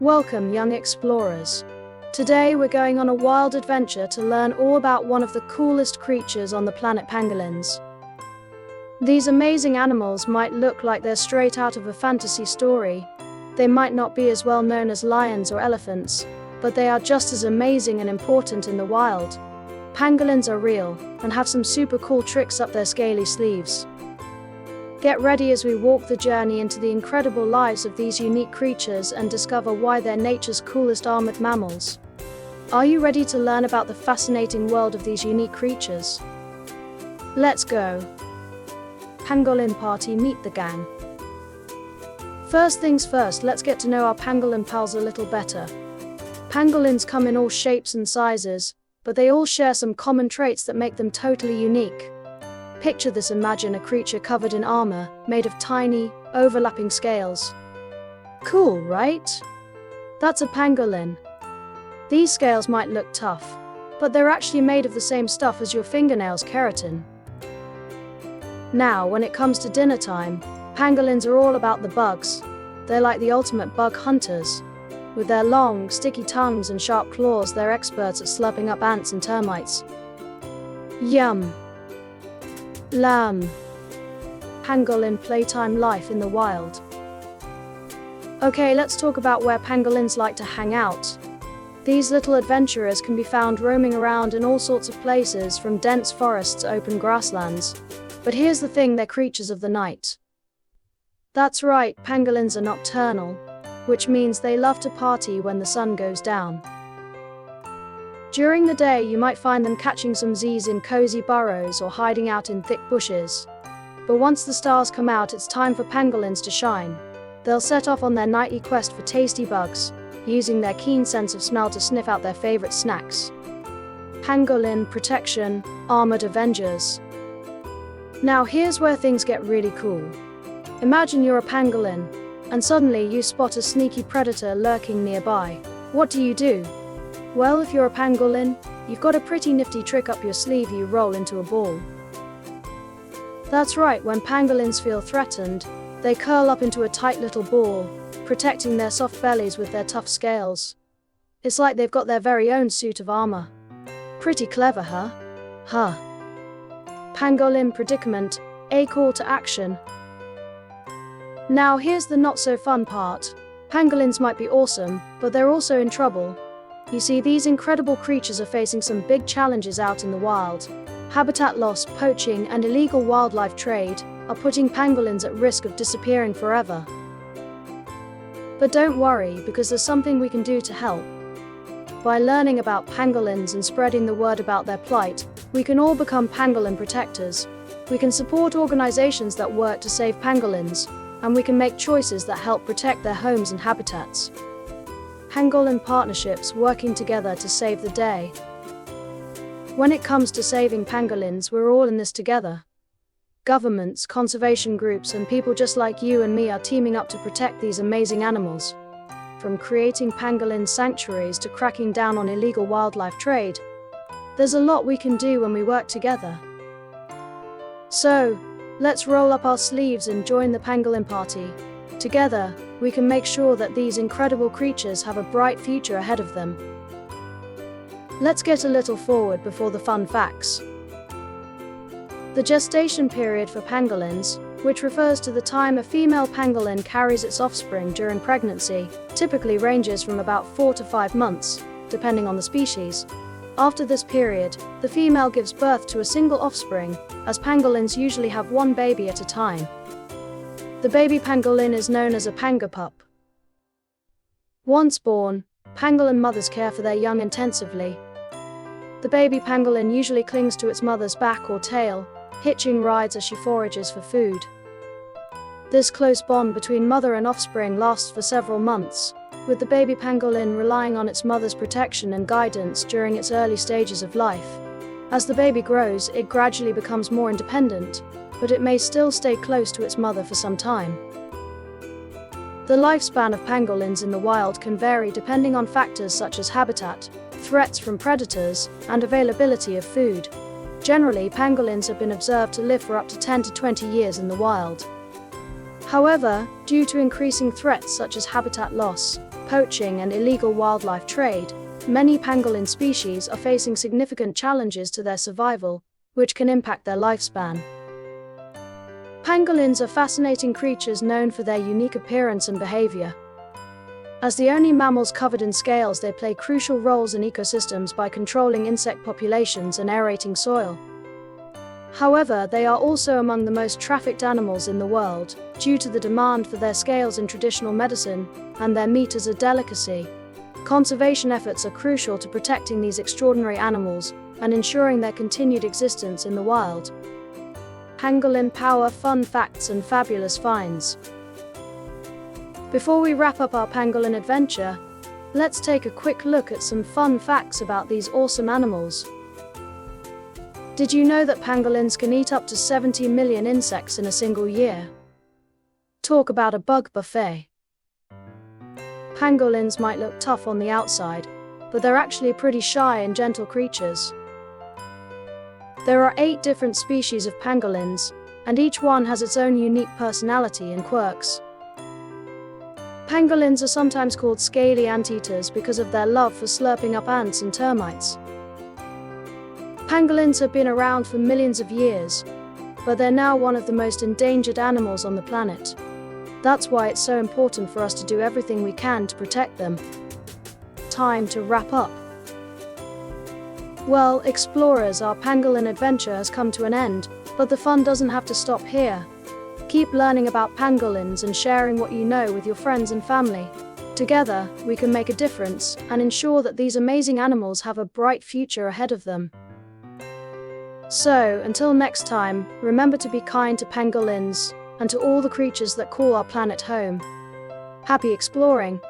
Welcome, young explorers. Today we're going on a wild adventure to learn all about one of the coolest creatures on the planet, pangolins. These amazing animals might look like they're straight out of a fantasy story. They might not be as well known as lions or elephants, but they are just as amazing and important in the wild. Pangolins are real, and have some super cool tricks up their scaly sleeves. Get ready as we walk the journey into the incredible lives of these unique creatures and discover why they're nature's coolest armored mammals. Are you ready to learn about the fascinating world of these unique creatures? Let's go. Pangolin party, meet the gang. First things first, let's get to know our pangolin pals a little better. Pangolins come in all shapes and sizes, but they all share some common traits that make them totally unique. Picture this: imagine a creature covered in armor, made of tiny, overlapping scales. Cool, right? That's a pangolin. These scales might look tough, but they're actually made of the same stuff as your fingernails, keratin. Now, when it comes to dinner time, pangolins are all about the bugs. They're like the ultimate bug hunters. With their long, sticky tongues and sharp claws, they're experts at slurping up ants and termites. Yum! Lamb. Pangolin playtime life in the wild. Okay, let's talk about where pangolins like to hang out. These little adventurers can be found roaming around in all sorts of places, from dense forests to open grasslands. But here's the thing, they're creatures of the night. That's right, pangolins are nocturnal, which means they love to party when the sun goes down. During the day, you might find them catching some Z's in cozy burrows or hiding out in thick bushes. But once the stars come out, it's time for pangolins to shine. They'll set off on their nightly quest for tasty bugs, using their keen sense of smell to sniff out their favorite snacks. Pangolin protection, armored avengers. Now here's where things get really cool. Imagine you're a pangolin, and suddenly you spot a sneaky predator lurking nearby. What do? Well, if you're a pangolin, you've got a pretty nifty trick up your sleeve: you roll into a ball. That's right, when pangolins feel threatened, they curl up into a tight little ball, protecting their soft bellies with their tough scales. It's like they've got their very own suit of armor. Pretty clever, huh? Pangolin predicament, a call to action. Now here's the not so fun part. Pangolins might be awesome, but they're also in trouble. You see, these incredible creatures are facing some big challenges out in the wild. Habitat loss, poaching, and illegal wildlife trade are putting pangolins at risk of disappearing forever. But don't worry, because there's something we can do to help. By learning about pangolins and spreading the word about their plight, we can all become pangolin protectors. We can support organizations that work to save pangolins, and we can make choices that help protect their homes and habitats. Pangolin partnerships working together to save the day. When it comes to saving pangolins, we're all in this together. Governments, conservation groups, and people just like you and me are teaming up to protect these amazing animals. From creating pangolin sanctuaries to cracking down on illegal wildlife trade, there's a lot we can do when we work together. So, let's roll up our sleeves and join the pangolin party. Together, we can make sure that these incredible creatures have a bright future ahead of them. Let's get a little forward before the fun facts. The gestation period for pangolins, which refers to the time a female pangolin carries its offspring during pregnancy, typically ranges from about 4 to 5 months, depending on the species. After this period, the female gives birth to a single offspring, as pangolins usually have one baby at a time. The baby pangolin is known as a pangapup. Once born, pangolin mothers care for their young intensively. The baby pangolin usually clings to its mother's back or tail, hitching rides as she forages for food. This close bond between mother and offspring lasts for several months, with the baby pangolin relying on its mother's protection and guidance during its early stages of life. As the baby grows, it gradually becomes more independent, but it may still stay close to its mother for some time. The lifespan of pangolins in the wild can vary depending on factors such as habitat, threats from predators, and availability of food. Generally, pangolins have been observed to live for up to 10 to 20 years in the wild. However, due to increasing threats such as habitat loss, poaching, and illegal wildlife trade, many pangolin species are facing significant challenges to their survival, which can impact their lifespan. Pangolins are fascinating creatures known for their unique appearance and behavior. As the only mammals covered in scales, they play crucial roles in ecosystems by controlling insect populations and aerating soil. However, they are also among the most trafficked animals in the world, due to the demand for their scales in traditional medicine and their meat as a delicacy. Conservation efforts are crucial to protecting these extraordinary animals and ensuring their continued existence in the wild. Pangolin power, fun facts and fabulous finds. Before we wrap up our pangolin adventure, let's take a quick look at some fun facts about these awesome animals. Did you know that pangolins can eat up to 70 million insects in a single year? Talk about a bug buffet. Pangolins might look tough on the outside, but they're actually pretty shy and gentle creatures. There are 8 different species of pangolins, and each one has its own unique personality and quirks. Pangolins are sometimes called scaly anteaters because of their love for slurping up ants and termites. Pangolins have been around for millions of years, but they're now one of the most endangered animals on the planet. That's why it's so important for us to do everything we can to protect them. Time to wrap up. Well, explorers, our pangolin adventure has come to an end, but the fun doesn't have to stop here. Keep learning about pangolins and sharing what you know with your friends and family. Together, we can make a difference and ensure that these amazing animals have a bright future ahead of them. So, until next time, remember to be kind to pangolins and to all the creatures that call our planet home. Happy exploring!